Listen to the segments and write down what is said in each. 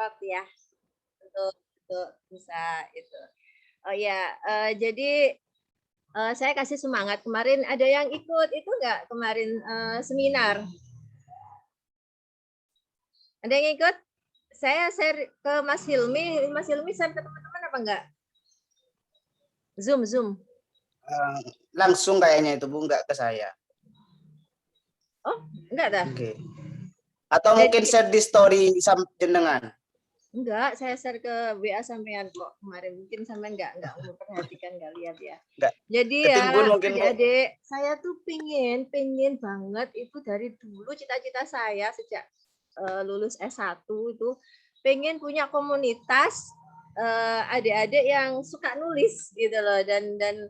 cepat ya untuk bisa itu. Oh ya, jadi saya kasih semangat. Kemarin ada yang ikut itu nggak kemarin seminar? Ada yang ikut? Saya share ke Mas Hilmi. Mas Hilmi share ke teman-teman apa enggak? Zoom. Langsung kayaknya itu Bu, enggak ke saya. Oh, enggak dah. Oke. Atau mungkin share di story jenengan. Enggak, saya share ke WA sampean kok kemarin. Mungkin sampean enggak memperhatikan, enggak lihat ya. Enggak. Jadi ya adik-adik, saya tuh pengen banget itu dari dulu cita-cita saya sejak lulus S1 itu pengen punya komunitas adik-adik yang suka nulis gitu loh dan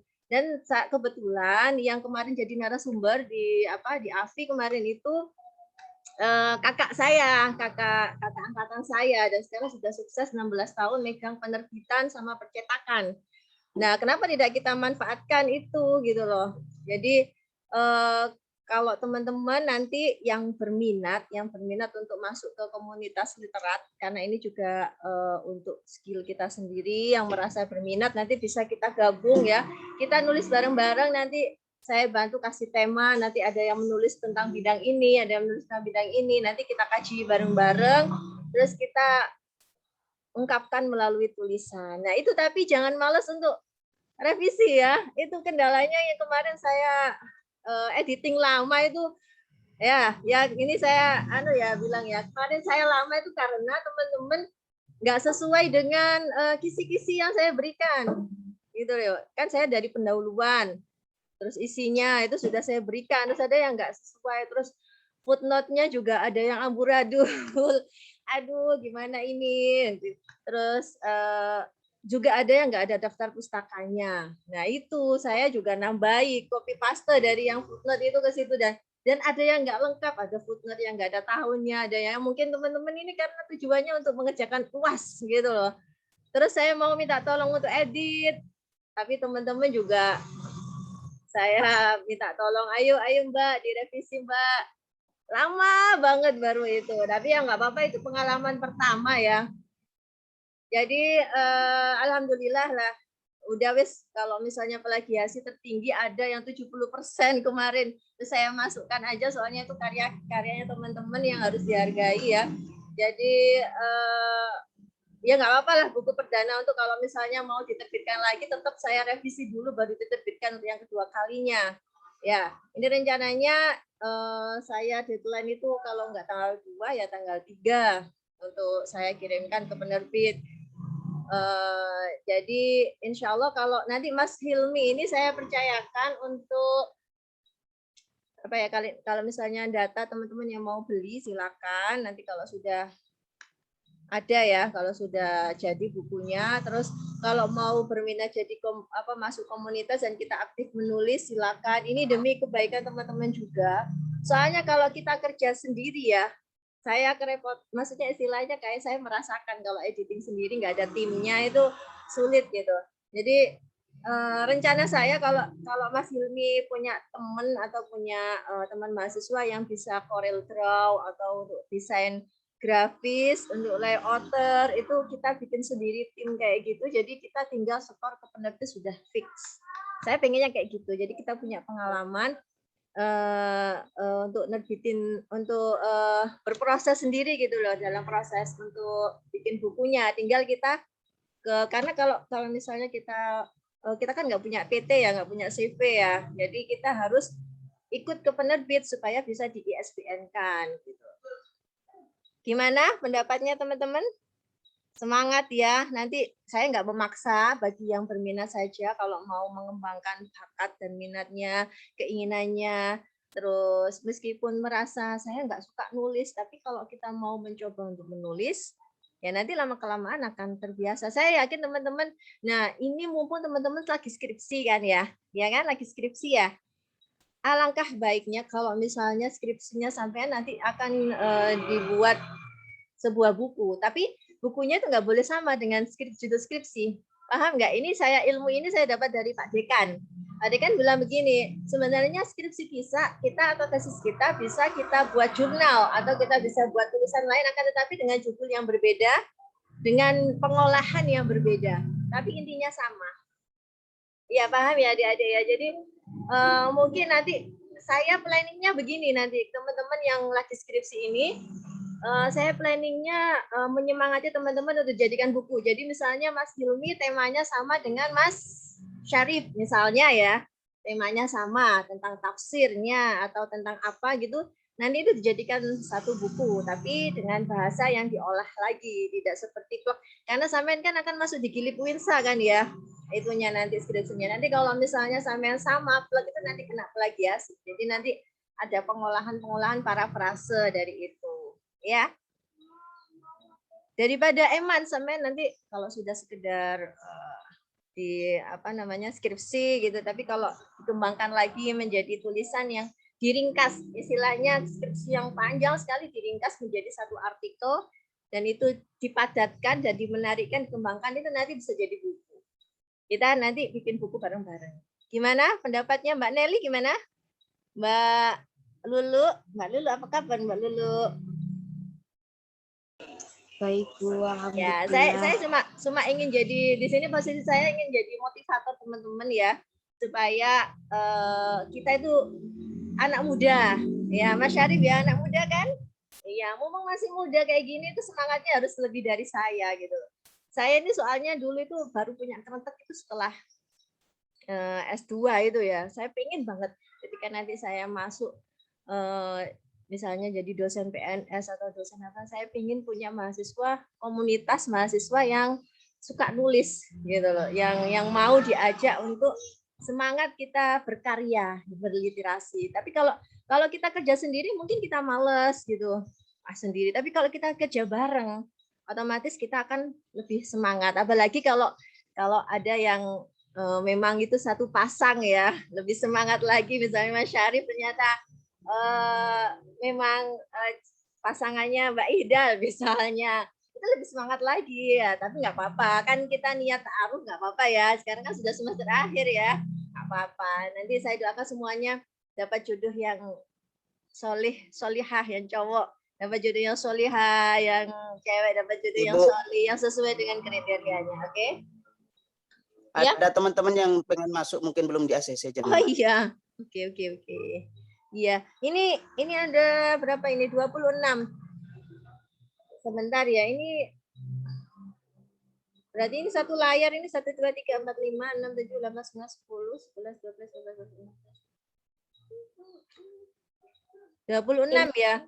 kebetulan yang kemarin jadi narasumber di AFI kemarin itu kakak angkatan saya dan sekarang sudah sukses 16 tahun megang penerbitan sama percetakan. Nah, kenapa tidak kita manfaatkan itu gitu loh. Jadi kalau teman-teman nanti yang berminat untuk masuk ke komunitas literat, karena ini juga untuk skill kita sendiri yang merasa berminat, nanti bisa kita gabung ya. Kita nulis bareng-bareng, nanti saya bantu kasih tema, nanti ada yang menulis tentang bidang ini, ada yang menulis tentang bidang ini, nanti kita kaji bareng-bareng, terus kita ungkapkan melalui tulisan. Nah itu tapi jangan males untuk revisi ya, itu kendalanya yang kemarin saya editing lama itu ya ini saya bilang ya kemarin saya lama itu karena teman-teman nggak sesuai dengan kisi-kisi yang saya berikan gitu loh, kan saya dari pendahuluan terus isinya itu sudah saya berikan, terus ada yang nggak sesuai, terus footnote-nya juga ada yang amburadul aduh gimana ini, terus juga ada yang nggak ada daftar pustakanya. Nah itu saya juga nambahi copy paste dari yang footnote itu ke situ dan ada yang nggak lengkap, ada footnote yang nggak ada tahunnya, ada yang mungkin teman-teman ini karena tujuannya untuk mengerjakan UAS gitu loh. Terus saya mau minta tolong untuk edit, tapi teman-teman juga saya minta tolong, ayo Mbak direvisi Mbak. Lama banget baru itu, tapi ya nggak apa-apa, itu pengalaman pertama ya. Jadi alhamdulillah lah udah wis, kalau misalnya plagiasi tertinggi ada yang 70% kemarin. Terus saya masukkan aja soalnya itu karyanya teman-teman yang harus dihargai ya. Jadi ya nggak apa-apa lah, buku perdana untuk kalau misalnya mau diterbitkan lagi tetap saya revisi dulu baru diterbitkan untuk yang kedua kalinya. Ya, ini rencananya saya deadline itu kalau nggak tanggal 2 ya tanggal 3 untuk saya kirimkan ke penerbit. Jadi insya Allah kalau nanti Mas Hilmi ini saya percayakan untuk apa ya, kalau misalnya data teman-teman yang mau beli silakan, nanti kalau sudah ada ya, kalau sudah jadi bukunya, terus kalau mau berminat jadi masuk komunitas dan kita aktif menulis silakan, ini demi kebaikan teman-teman juga. Soalnya kalau kita kerja sendiri ya, saya maksudnya istilahnya kayak saya merasakan kalau editing sendiri nggak ada timnya itu sulit gitu. Jadi rencana saya kalau Mas Hilmi punya teman atau punya teman mahasiswa yang bisa Corel Draw atau untuk desain grafis, untuk layouter itu kita bikin sendiri tim kayak gitu. Jadi kita tinggal setor ke penerbit sudah fix. Saya pengennya kayak gitu. Jadi kita punya pengalaman untuk nerbitin, untuk berproses sendiri gitu loh dalam proses untuk bikin bukunya. Tinggal kita karena kalau misalnya kita kan nggak punya PT ya, nggak punya CV ya, jadi kita harus ikut ke penerbit supaya bisa di ISBN-kan gitu. Gimana pendapatnya teman-teman? Semangat ya, nanti saya nggak memaksa, bagi yang berminat saja kalau mau mengembangkan bakat dan minatnya, keinginannya. Terus meskipun merasa saya nggak suka nulis, tapi kalau kita mau mencoba untuk menulis, ya nanti lama-kelamaan akan terbiasa. Saya yakin teman-teman, nah ini mumpung teman-teman lagi skripsi kan ya kan lagi skripsi ya. Alangkah baiknya kalau misalnya skripsinya sampai nanti akan dibuat sebuah buku, tapi bukunya itu nggak boleh sama dengan judul skripsi. Paham nggak? Ini ilmu ini saya dapat dari Pak Dekan. Pak Dekan bilang begini, sebenarnya skripsi kita atau tesis kita bisa kita buat jurnal atau kita bisa buat tulisan lain, akan tetapi dengan judul yang berbeda, dengan pengolahan yang berbeda, tapi intinya sama. Ya paham ya adik-adik ya. Jadi mungkin nanti saya planningnya begini nanti teman-teman yang lagi skripsi ini, saya planningnya menyemangati teman-teman untuk jadikan buku. Jadi misalnya Mas Hilmi temanya sama dengan Mas Syarif misalnya ya, temanya sama tentang tafsirnya atau tentang apa gitu. Nanti itu dijadikan satu buku, tapi dengan bahasa yang diolah lagi, tidak seperti plak. Karena sampean kan akan masuk di Gilip Winsa kan ya, itunya nanti skripsinya. Nanti kalau misalnya sampean sama plak itu nanti kena plagiasi. Jadi nanti ada pengolahan parafrase dari itu, ya. Daripada eman sampean nanti kalau sudah sekedar di apa namanya skripsi gitu, tapi kalau dikembangkan lagi menjadi tulisan yang diringkas, istilahnya skripsi yang panjang sekali diringkas menjadi satu artikel dan itu dipadatkan dan dimenarikkan, dikembangkan, itu nanti bisa jadi buku. Kita nanti bikin buku bareng-bareng. Gimana pendapatnya Mbak Nelly, gimana? Mbak Lulu apa kabar Mbak Lulu? Baik Bu, Ya, alhamdulillah. saya cuma ingin jadi di sini, posisi saya ingin jadi motivator teman-teman ya, supaya kita itu anak muda, ya Mas Syarif ya, anak muda kan? Iya, mumpung masih muda kayak gini itu semangatnya harus lebih dari saya gitu. Saya ini soalnya dulu itu baru punya kerentek itu setelah S2 itu ya. Saya pengen banget ketika nanti saya masuk misalnya jadi dosen PNS atau dosen apa, saya pengen punya mahasiswa, komunitas mahasiswa yang suka nulis gitu loh, yang mau diajak untuk semangat kita berkarya, berliterasi. Tapi kalau kita kerja sendiri mungkin kita males gitu, sendiri. Tapi kalau kita kerja bareng, otomatis kita akan lebih semangat. Apalagi kalau ada yang memang itu satu pasang ya, lebih semangat lagi. Misalnya Mas Syarif ternyata memang pasangannya Mbak Ihdal misalnya, itu lebih semangat lagi ya. Tapi nggak apa-apa, kan kita niat ta'aruf nggak apa-apa ya. Sekarang kan sudah semester akhir ya, nggak apa-apa. Nanti saya doakan semuanya dapat jodoh yang solihah, yang cowok dapat jodoh yang solihah, yang cewek dapat jodoh yang Ibu, solih, yang sesuai dengan kriterianya. Oke? Ya? ada teman-teman yang pengen masuk mungkin belum di ACC Oh jadi. iya. Oke. Iya, ini ada berapa ini? 26. Sebentar ya, ini berarti ini satu layar, ini 1 2 3 4 5 6 7 8 9 10 11 12 13 14 26 ya.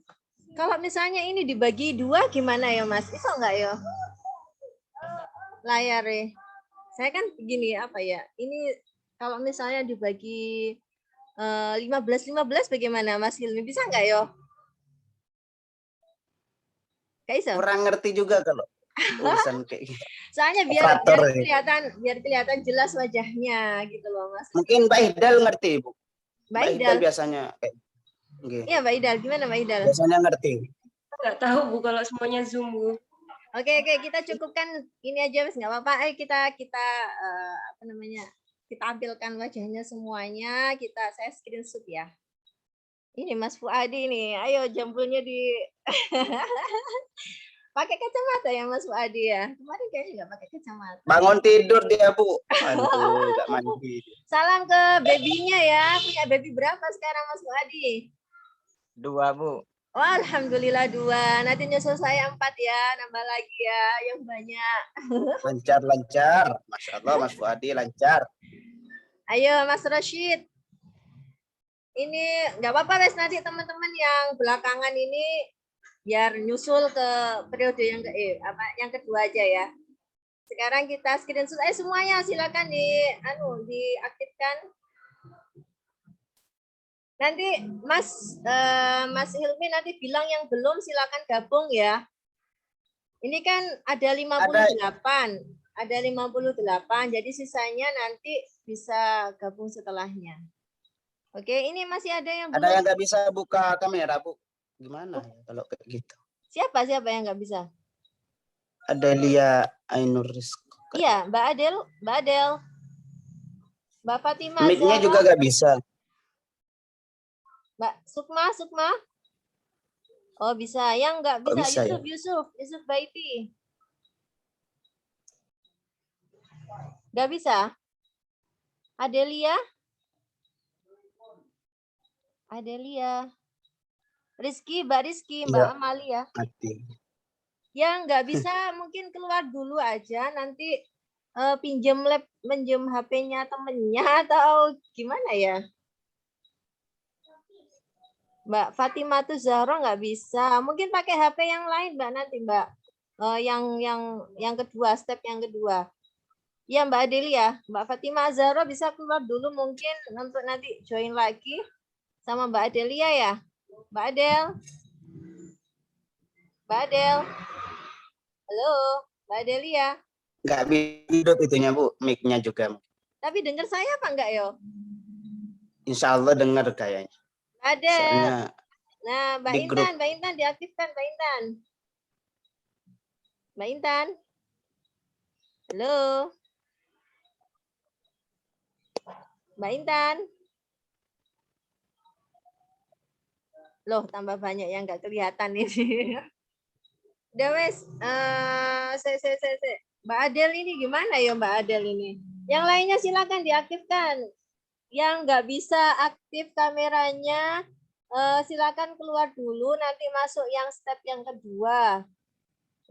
Kalau misalnya ini dibagi 2 gimana ya, Mas? Bisa enggak ya? Layarnya. Saya kan begini apa ya? Ini kalau misalnya dibagi 15 bagaimana Mas Hilmi, bisa enggak yo? Kayak Kurang ngerti juga kalau tulisan kayak gitu. Soalnya biar kelihatan jelas wajahnya gitu loh Mas. Mungkin Mbak Ihdal ngerti, Bu. Mbak Ihdal biasanya kayak iya Mbak Ihdal, gimana Mbak Ihdal? Biasanya ngerti. Nggak tahu Bu kalau semuanya Zoom Bu. Oke, kita cukupkan ini aja Mas, nggak apa-apa. Kita apa namanya? Kita tampilkan wajahnya semuanya, saya screenshot ya. Ini Mas Fuadi nih, ayo jambulnya di pakai kacamata ya Mas Fuadi ya. Kemarin kayaknya nggak pakai kacamata. Bangun tidur dia Bu. Aduh, nggak mandi. Salam ke babynya ya. Punya baby berapa sekarang Mas Fuadi? 2 Bu. Oh, alhamdulillah 2. Nanti nyusul saya 4 ya, nambah lagi ya, yang banyak. Lancar. Masya Allah Mas Fuadi lancar. Ayo Mas Rashid. Ini nggak apa-apa Res, nanti teman-teman yang belakangan ini biar nyusul ke periode yang yang kedua aja ya. Sekarang kita screenshot semuanya, silakan diaktifkan. Nanti Mas Hilmi nanti bilang yang belum silakan gabung ya. Ini kan ada 58. Ada 58, jadi sisanya nanti bisa gabung setelahnya. Oke, ini masih ada yang belum. Ada yang nggak bisa buka kamera, Bu. Gimana ya kalau kayak gitu? Siapa yang nggak bisa? Adelia Ainur Rizko. Iya, Mbak Adel. Mbak Fatimah. Mic-nya juga nggak bisa. Mbak Sukma. Oh, bisa. Yang nggak bisa, bisa Yusuf Baiti. Nggak bisa? Adelia? Adelia. Rizky, Mbak Rizky, Mbak Iya, Amalia. mati. Yang nggak bisa mungkin keluar dulu aja, nanti minjem HP-nya temennya atau gimana ya? Mbak Fatimah tuh Zahra nggak bisa. Mungkin pakai HP yang lain, Mbak, nanti, Mbak. Yang kedua, step yang kedua. Ya, Mbak Adelia, Mbak Fatimah Zahra bisa keluar dulu mungkin untuk nanti join lagi sama Mbak Adelia ya. Mbak Adel. Mbak Adel. Halo, Mbak Adelia. Nggak hidup itunya Bu, mic-nya juga. Tapi dengar saya apa enggak yo? Insya Allah dengar kayaknya. Ada. Soalnya Nah, di grup. Mbak Intan diaktifkan, Mbak Intan. Mbak Intan. Halo. Mbak Intan. Loh, tambah banyak yang nggak kelihatan ini. Udah wes, Mbak Adel ini gimana ya Mbak Adel ini? Yang lainnya silakan diaktifkan. Yang nggak bisa aktif kameranya, silakan keluar dulu, nanti masuk yang step yang kedua.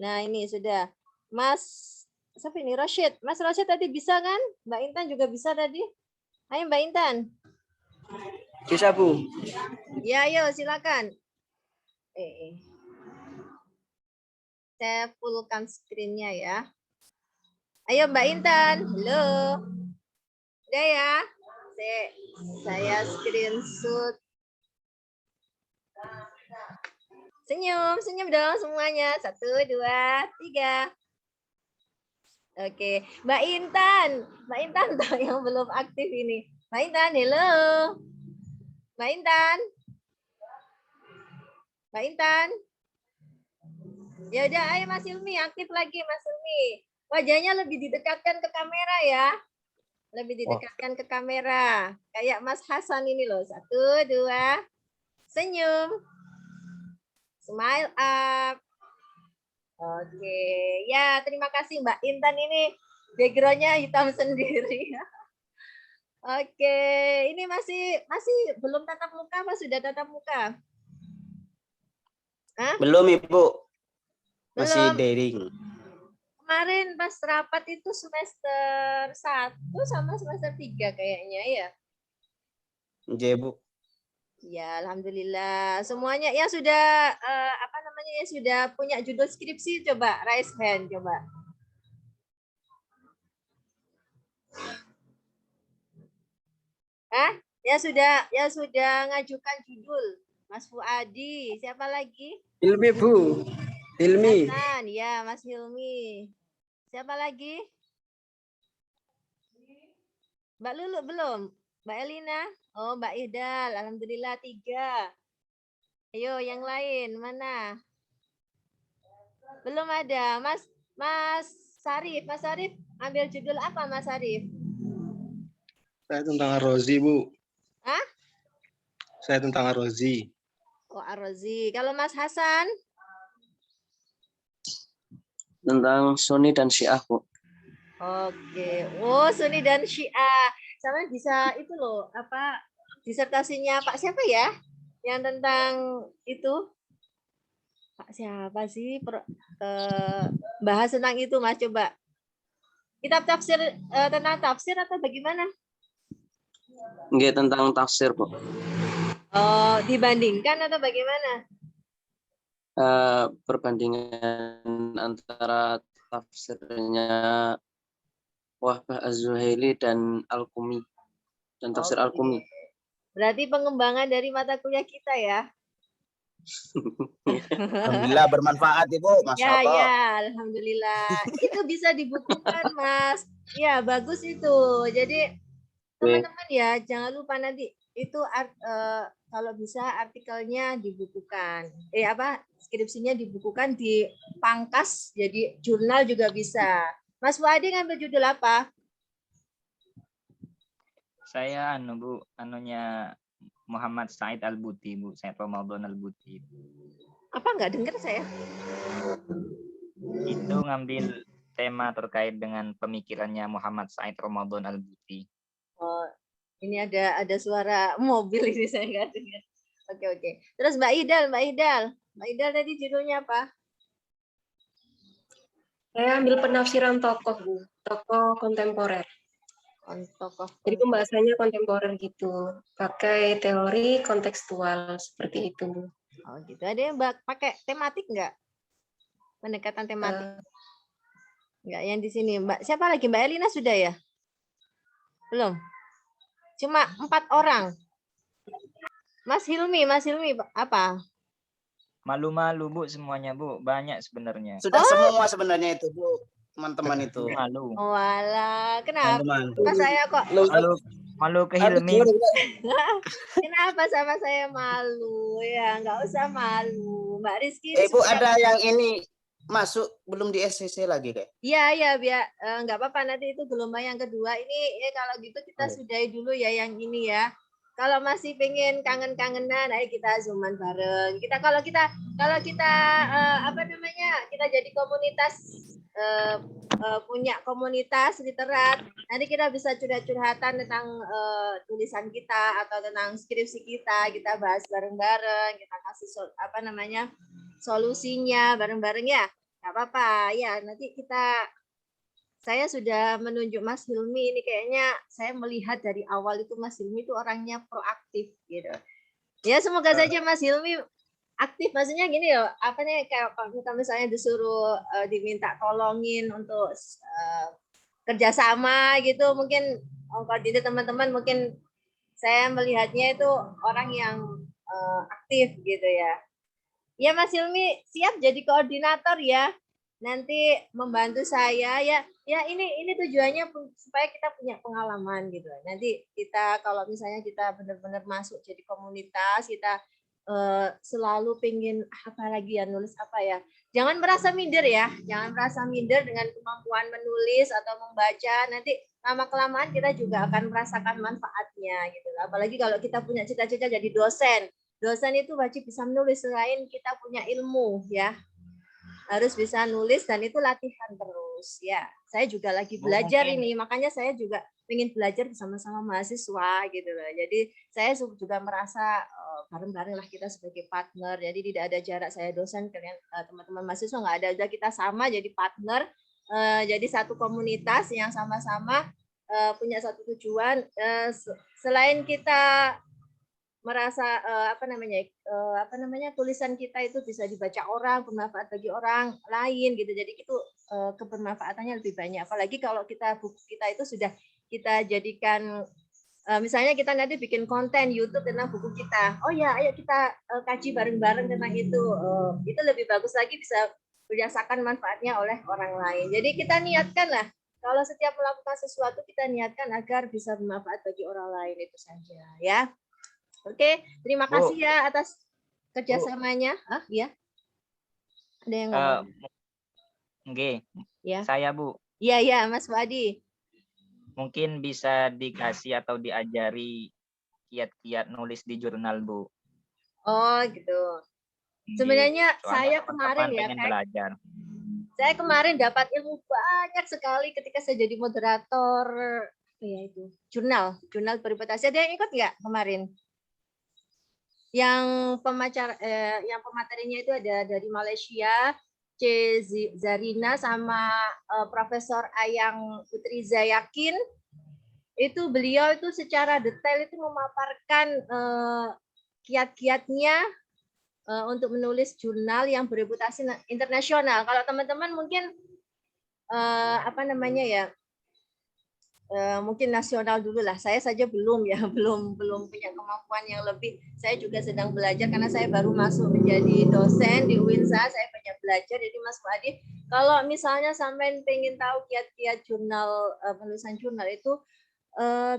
Nah ini sudah. Mas, siapa ini? Rashid. Mas Rashid tadi bisa kan? Mbak Intan juga bisa tadi. Ayo Mbak Intan. Bisa, Bu. Ya, ayo silakan. Saya fullkan screen-nya ya. Ayo Mbak Intan. Halo. Udah ya. Saya screenshot. Senyum dong semuanya. 1, 2, 3. Oke, Mbak Intan tuh yang belum aktif ini. Mbak Intan, halo. Mbak Intan. Mbak Intan. Ya udah, ayo Mas Hilmi aktif lagi Mas Hilmi. Wajahnya lebih didekatkan ke kamera ya. Lebih didekatkan ke kamera. Kayak Mas Hasan ini loh. 1, 2. Senyum. Smile up. Oke. Ya, terima kasih Mbak Intan ini. Background-nya hitam sendiri. Oke, ini masih belum tatap muka apa sudah tatap muka? Hah? Belum Ibu. Masih Belum. daring. Kemarin pas rapat itu semester 1 sama semester 3 kayaknya ya. Iya Bu. Ya, alhamdulillah. Semuanya ya sudah ya sudah punya judul skripsi, coba raise hand coba. Ya sudah ngajukan judul. Mas Fuadi, siapa lagi? Hilmi, Bu. Hilmi. Hasan, ya Mas Hilmi. Siapa lagi? Mbak Lulu belum? Mbak Elina? Oh, Mbak Idal. Alhamdulillah 3. Ayo yang lain mana? Belum ada. Mas Sarif. Mas Sarif ambil judul apa Mas Sarif? Saya tentang Rozi, Bu. Hah? Saya tentang Rozi. Oh, Ar-Razi. Kalau Mas Hasan? Tentang Sunni dan Syiah, Bu. Oke. Oh, Sunni dan Syiah. Sama bisa itu loh, disertasinya Pak siapa ya? Yang tentang itu? Pak siapa sih? Bahas tentang itu, Mas, coba. Kitab tafsir tentang tafsir atau bagaimana? Nggih, tentang tafsir, Bu. Oh, dibandingkan atau bagaimana? Perbandingan antara tafsirnya Wahbah Az-Zuhaili dan Al-Qumi dan tafsir Oke. Al-Qumi. Berarti pengembangan dari mata kuliah kita ya. Alhamdulillah bermanfaat Ibu. Masya Ya, Allah. ya, alhamdulillah. Itu bisa dibukukan, Mas. Ya, bagus itu. Jadi teman-teman ya, jangan lupa nanti itu kalau bisa artikelnya dibukukan. Skripsinya dibukukan, dipangkas jadi jurnal juga bisa. Mas Fuadi ngambil judul apa? Saya Bu, Muhammad Said Al-Buti, Bu. Said Ramadan Al-Buti. Apa enggak dengar saya? Itu ngambil tema terkait dengan pemikirannya Muhammad Said Ramadan Al-Buti. Oh, ini ada suara mobil ini saya nggak dengar. Oke. Terus Mbak Idal tadi judulnya apa? Saya ambil penafsiran tokoh, Bu. Tokoh kontemporer. Tokoh. Jadi pembahasannya kontemporer gitu. Pakai teori kontekstual seperti itu, Bu. Oh gitu. Ada yang pakai tematik nggak? Pendekatan tematik? Nggak yang di sini. Mbak siapa lagi? Mbak Elina sudah ya? Belum. Cuma 4 orang. Mas Hilmi apa? Malu-malu Bu semuanya Bu, banyak sebenarnya. Sudah semua sebenarnya itu, Bu. Teman-teman itu. Malu. Walah, kenapa? Teman-teman. Kenapa saya kok Malu ke Hilmi. kenapa sama saya malu? Ya, nggak usah malu. Mbak Rizky. Bu, ada yang ini masuk belum di SCC lagi kayak? Iya, biar nggak apa-apa, nanti itu gelombang yang kedua. Ini kalau gitu kita sudahi dulu ya yang ini ya. Kalau masih pengen kangen-kangenan, ayo kita zooman bareng. Kalau kita kita jadi komunitas, punya komunitas literat, nanti kita bisa curhat-curhatan tentang tulisan kita atau tentang skripsi kita bahas bareng-bareng, kita kasih solusinya bareng-bareng ya. Nggak apa-apa ya, nanti saya sudah menunjuk Mas Hilmi ini, kayaknya saya melihat dari awal itu Mas Hilmi itu orangnya proaktif gitu. Ya semoga saja Mas Hilmi aktif, maksudnya gini loh, kayak kalau misalnya disuruh diminta tolongin untuk kerjasama gitu, mungkin kalau tidak teman-teman, mungkin saya melihatnya itu orang yang aktif gitu ya. Ya Mas Hilmi siap jadi koordinator ya. Nanti membantu saya ya ini tujuannya supaya kita punya pengalaman gitu. Nanti kita kalau misalnya kita benar-benar masuk jadi komunitas, kita selalu pengen apa lagi ya, nulis apa ya, jangan merasa minder ya, jangan merasa minder dengan kemampuan menulis atau membaca. Nanti lama-kelamaan kita juga akan merasakan manfaatnya gitu. Apalagi kalau kita punya cita-cita jadi dosen itu wajib bisa menulis, selain kita punya ilmu ya, harus bisa nulis, dan itu latihan terus ya. Saya juga lagi belajar ini, makanya saya juga ingin belajar bersama-sama mahasiswa gitu loh. Jadi saya juga merasa bareng-bareng lah kita sebagai partner. Jadi tidak ada jarak, saya dosen, kalian teman-teman mahasiswa nggak ada, udah kita sama jadi partner, jadi satu komunitas yang sama-sama punya satu tujuan. Selain kita merasa tulisan kita itu bisa dibaca orang, bermanfaat bagi orang lain gitu. Jadi itu kebermanfaatannya lebih banyak. Apalagi kalau buku kita itu sudah kita jadikan, misalnya kita nanti bikin konten YouTube tentang buku kita. Oh ya, ayo kita kaji bareng-bareng tentang itu. Itu lebih bagus lagi, bisa dirasakan manfaatnya oleh orang lain. Jadi kita niatkan lah, kalau setiap melakukan sesuatu kita niatkan agar bisa bermanfaat bagi orang lain, itu saja ya. Oke, terima kasih ya atas kerjasamanya. Ya. Ada yang ngomong? Nggih. Ya. Saya Bu. Iya, Mas Wadi. Mungkin bisa dikasih atau diajari kiat-kiat nulis di jurnal Bu. Oh gitu. Sebenarnya saya kemarin ya, belajar. Saya kemarin dapat ilmu banyak sekali ketika saya jadi moderator jurnal bereputasi. Ada yang ikut nggak kemarin? Yang pematerinya itu ada dari Malaysia, C. Zarina sama Profesor Ayang Putri Zayakin. Itu beliau itu secara detail itu memaparkan kiat-kiatnya untuk menulis jurnal yang bereputasi internasional. Kalau teman-teman mungkin mungkin nasional dulu lah. Saya saja belum punya kemampuan yang lebih. Saya juga sedang belajar karena saya baru masuk menjadi dosen di UINSA. Saya banyak belajar. Jadi Mas Wadi, kalau misalnya sampai pengen tahu kiat-kiat jurnal, penulisan jurnal itu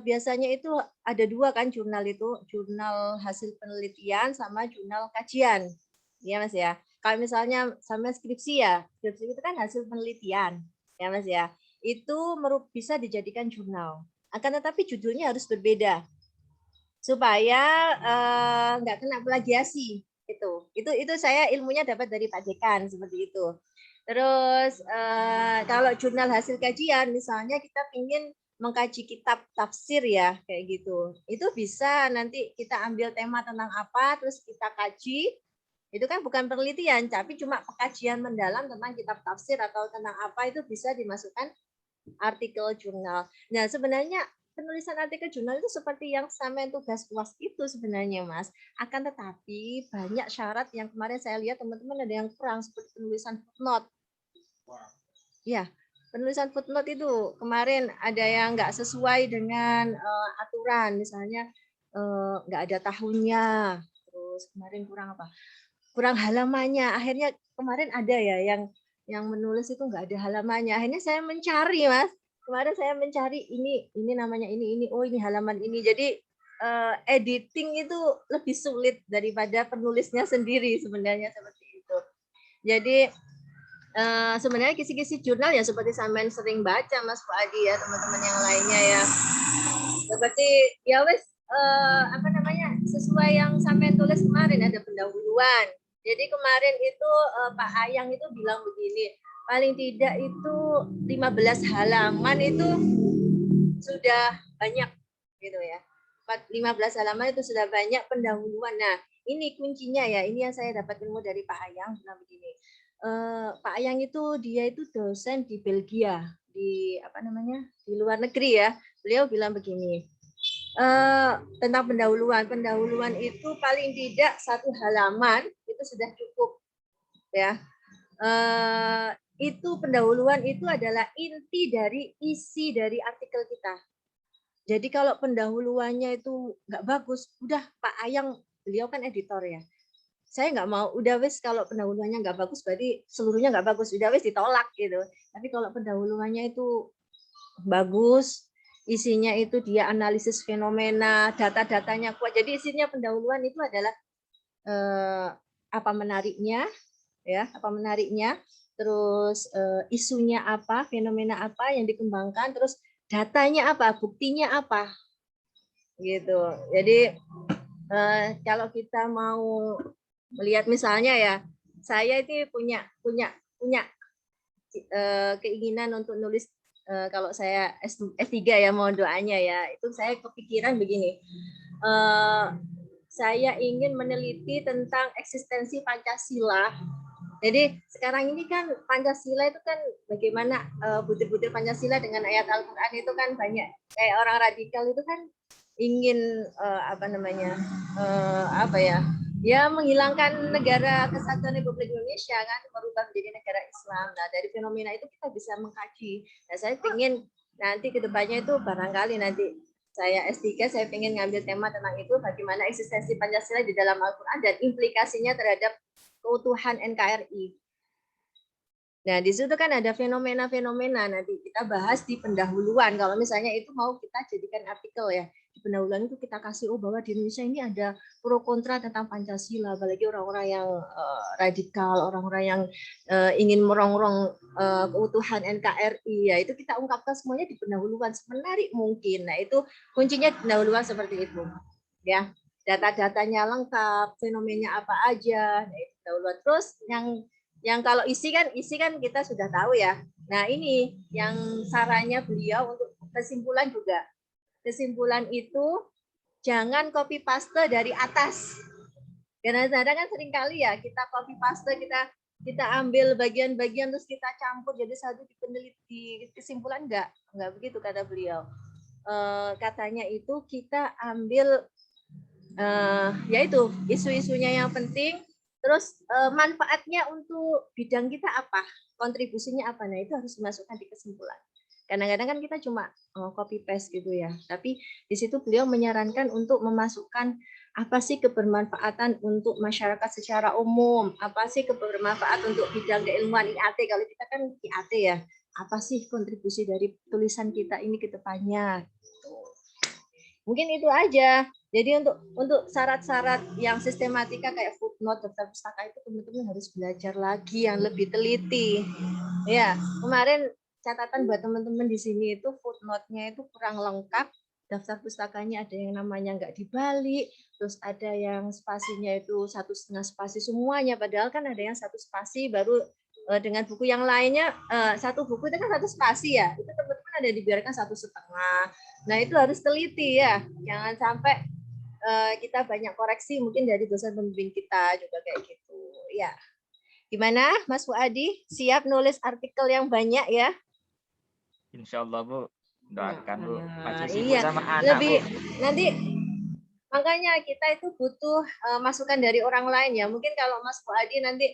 biasanya itu ada 2 kan jurnal itu, jurnal hasil penelitian sama jurnal kajian. Ya Mas ya. Kalau misalnya sama skripsi itu kan hasil penelitian. Ya Mas ya. Itu bisa dijadikan jurnal. Akan tetapi judulnya harus berbeda supaya nggak kena plagiasi. Itu saya ilmunya dapat dari Pak Dekan seperti itu. Terus kalau jurnal hasil kajian, misalnya kita ingin mengkaji kitab tafsir ya, kayak gitu. Itu bisa nanti kita ambil tema tentang apa, terus kita kaji. Itu kan bukan penelitian, tapi cuma pengkajian mendalam tentang kitab tafsir atau tentang apa, itu bisa dimasukkan artikel jurnal. Nah, sebenarnya penulisan artikel jurnal itu seperti yang sampean tugas UAS itu sebenarnya, Mas. Akan tetapi banyak syarat yang kemarin saya lihat teman-teman ada yang kurang, seperti penulisan footnote. Ya, penulisan footnote itu kemarin ada yang nggak sesuai dengan aturan, misalnya nggak ada tahunnya, terus kemarin kurang apa? Kurang halamannya. Akhirnya kemarin ada ya yang menulis itu nggak ada halamannya. Akhirnya saya mencari, Mas. Kemarin saya mencari ini namanya ini, oh ini halaman ini. Jadi editing itu lebih sulit daripada penulisnya sendiri sebenarnya, seperti itu. Jadi sebenarnya kisi-kisi jurnal ya seperti sampean sering baca, Mas Fuadi ya, teman-teman yang lainnya ya. Seperti ya wes apa namanya, sesuai yang sampean tulis kemarin, ada pendahuluan. Jadi kemarin itu Pak Ayang itu bilang begini, paling tidak itu 15 halaman itu sudah banyak gitu ya. 15 halaman itu sudah banyak pendahuluan. Nah, ini kuncinya ya, ini yang saya dapat ilmu dari Pak Ayang bilang begini. Pak Ayang itu dia itu dosen di Belgia, di apa namanya, di luar negeri ya. Beliau bilang begini, tentang pendahuluan itu paling tidak 1 halaman itu sudah cukup ya. Itu pendahuluan itu adalah inti dari isi dari artikel kita. Jadi kalau pendahuluannya itu nggak bagus, udah Pak Ayang, beliau kan editor ya, saya nggak mau, udah wes kalau pendahuluannya nggak bagus berarti seluruhnya nggak bagus, udah wes ditolak gitu. Tapi kalau pendahuluannya itu bagus, isinya itu dia analisis fenomena, data-datanya kuat. Jadi isinya pendahuluan itu adalah apa menariknya, ya, apa menariknya, terus isunya apa, fenomena apa yang dikembangkan, terus datanya apa, buktinya apa, gitu. Jadi kalau kita mau melihat misalnya ya, saya itu punya keinginan untuk nulis kalau saya S3 ya, mau doanya ya, itu saya kepikiran begini, saya ingin meneliti tentang eksistensi Pancasila. Jadi sekarang ini kan Pancasila itu kan bagaimana butir-butir Pancasila dengan ayat Al-Quran itu kan banyak, kayak orang radikal itu kan ingin apa namanya, apa ya, ya menghilangkan negara kesatuan Republik Indonesia kan, merubah menjadi negara Islam. Nah, dari fenomena itu kita bisa mengkaji. Nah, saya ingin nanti kedepannya itu barangkali nanti saya S3, saya ingin ngambil tema tentang itu, bagaimana eksistensi Pancasila di dalam Al-Quran dan implikasinya terhadap keutuhan NKRI. Nah, di situ kan ada fenomena-fenomena, nanti kita bahas di pendahuluan. Kalau misalnya itu mau kita jadikan artikel ya, di pendahuluan itu kita kasih, oh bahwa di Indonesia ini ada pro kontra tentang Pancasila, apalagi orang-orang yang radikal, orang-orang yang ingin merongrong keutuhan NKRI, ya itu kita ungkapkan semuanya di pendahuluan semenarik mungkin. Nah, itu kuncinya pendahuluan seperti itu. Ya, data-datanya lengkap, fenomenanya apa aja, nah itu pendahuluan. Terus yang kalau isi kan kita sudah tahu ya. Nah, ini yang sarannya beliau untuk kesimpulan juga. Kesimpulan itu jangan copy paste dari atas. Karena kadang kan sering kali ya kita copy paste, kita ambil bagian-bagian terus kita campur jadi satu di peneliti kesimpulan, enggak begitu kata beliau. Katanya itu kita ambil yaitu isu-isunya yang penting. Terus manfaatnya untuk bidang kita apa, kontribusinya apa, nah itu harus dimasukkan di kesimpulan. Kadang-kadang kan kita cuma copy paste gitu ya, tapi di situ beliau menyarankan untuk memasukkan apa sih kebermanfaatan untuk masyarakat secara umum, apa sih kebermanfaat untuk bidang keilmuan IAT, kalau kita kan IAT ya, apa sih kontribusi dari tulisan kita ini ke depannya. Mungkin itu aja. Jadi untuk syarat-syarat yang sistematika kayak footnote, daftar pustaka itu teman-teman harus belajar lagi yang lebih teliti. Ya, kemarin catatan buat teman-teman di sini itu footnote-nya itu kurang lengkap. Daftar pustakanya ada yang namanya nggak dibalik, terus ada yang spasinya itu 1,5 spasi semuanya, padahal kan ada yang 1 spasi baru dengan buku yang lainnya, satu buku itu kan 1 spasi ya, itu teman-teman ada dibiarkan 1,5. Nah itu harus teliti ya, jangan sampai kita banyak koreksi mungkin dari dosen pembimbing kita juga kayak gitu ya. Gimana Mas Fuadi, siap nulis artikel yang banyak ya? Insya Allah Bu, doakan Bu. Masih Nah, sibuk iya, sama anak lebih Bu. nanti makanya kita itu butuh masukan dari orang lain ya. Mungkin kalau Mas Fuadi nanti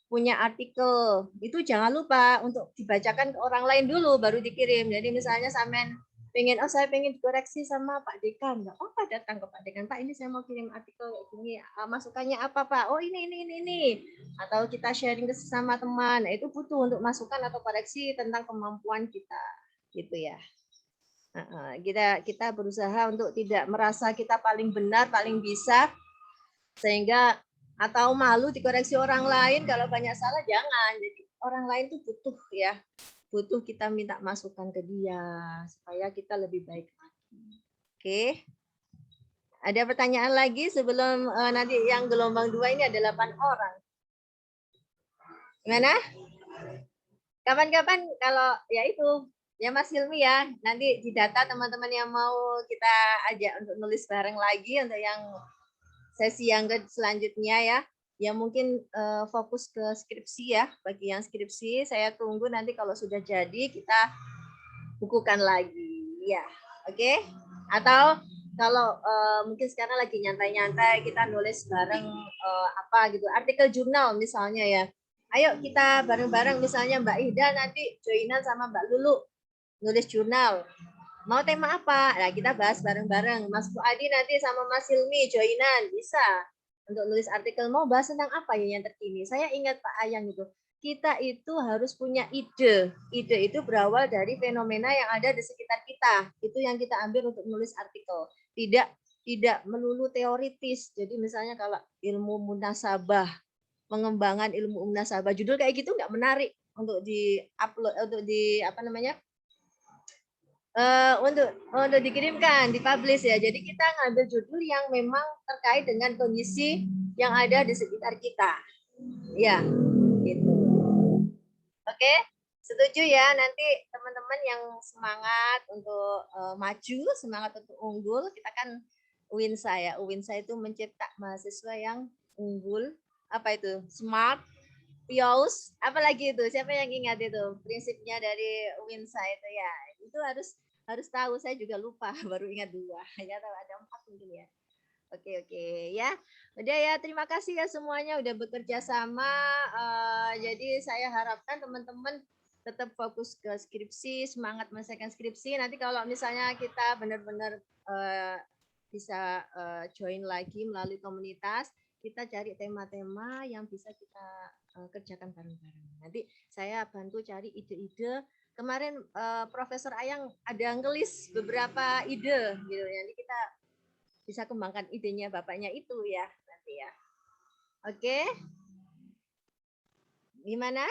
punya artikel, itu jangan lupa untuk dibacakan ke orang lain dulu baru dikirim. Jadi misalnya sampean pengen, oh saya pengen dikoreksi sama Pak Dekan, nggak apa-apa datang ke Pak Dekan, Pak ini saya mau kirim artikel ini, masukannya apa Pak? Oh ini. Atau kita sharing ke sesama teman. Nah, itu butuh untuk masukan atau koreksi tentang kemampuan kita, gitu ya. Kita berusaha untuk tidak merasa kita paling benar, paling bisa, sehingga atau malu dikoreksi orang lain kalau banyak salah, jangan. Jadi orang lain tuh butuh kita minta masukan ke dia supaya kita lebih baik lagi. Oke. Ada pertanyaan lagi sebelum nanti yang gelombang 2 ini ada 8 orang. Gimana? Kapan-kapan kalau ya itu ya Mas Hilmi ya, nanti di data teman-teman yang mau kita ajak untuk nulis bareng lagi untuk yang sesi yang selanjutnya ya. Ya mungkin fokus ke skripsi ya. Bagi yang skripsi saya tunggu nanti kalau sudah jadi kita bukukan lagi ya. Oke? Atau kalau mungkin sekarang lagi nyantai-nyantai kita nulis bareng apa gitu, artikel jurnal misalnya ya. Ayo kita bareng-bareng misalnya Mbak Ida nanti joinan sama Mbak Lulu nulis jurnal. Mau tema apa? Nah, kita bahas bareng-bareng. Mas Fuadi nanti sama Mas Hilmi joinan, bisa. Untuk nulis artikel mau bahas tentang apa ya yang terkini. Saya ingat Pak Ayang itu. Kita itu harus punya ide. Ide itu berawal dari fenomena yang ada di sekitar kita. Itu yang kita ambil untuk nulis artikel. Tidak melulu teoritis. Jadi misalnya kalau ilmu munasabah, pengembangan ilmu munasabah, judul kayak gitu nggak menarik untuk di-upload, untuk untuk dikirimkan, dipublish ya. Jadi kita ngambil judul yang memang terkait dengan kondisi yang ada di sekitar kita. Ya, gitu. Oke, setuju ya. Nanti teman-teman yang semangat untuk maju, semangat untuk unggul, kita kan UINSA ya. UINSA itu mencetak mahasiswa yang unggul. Apa itu? Smart, pious, apalagi itu? Siapa yang ingat itu? Prinsipnya dari UINSA itu ya. Itu harus tahu, saya juga lupa, baru ingat 2 ya, ada 4 mungkin ya. Oke ya, udah ya, terima kasih ya semuanya udah bekerja sama. Jadi saya harapkan teman-teman tetap fokus ke skripsi, semangat menyelesaikan skripsi. Nanti kalau misalnya kita benar-benar bisa join lagi melalui komunitas, kita cari tema-tema yang bisa kita kerjakan bareng-bareng. Nanti saya bantu cari ide-ide. Kemarin Profesor Ayang ada ngelis beberapa ide gitu. Nanti kita bisa kembangkan idenya bapaknya itu ya nanti ya. Oke. Gimana?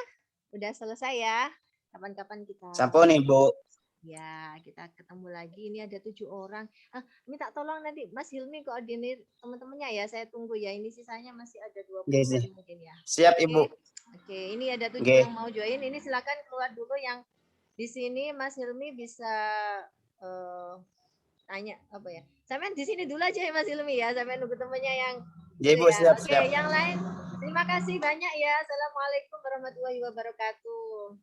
Udah selesai ya? Kapan-kapan kita Sampun Ibu. ya, kita ketemu lagi. Ini ada 7 orang. Minta tolong nanti Mas Hilmi koordinir teman-temannya ya. Saya tunggu ya. Ini sisanya masih ada 20 mungkin ya. Siap Ibu. Oke, ini ada 7 Oke. yang mau join. Ini silakan keluar dulu yang di sini. Mas Hilmi bisa tanya apa ya? Sampai di sini dulu aja ya Mas Hilmi ya. Sampai nunggu temannya yang Ya Ibu, ya. siap. Oke, yang lain terima kasih banyak ya. Assalamualaikum warahmatullahi wabarakatuh.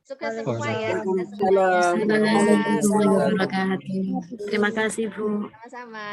Sukses semua ya. Waalaikumsalam warahmatullahi wabarakatuh. Terima kasih Bu. Sama-sama.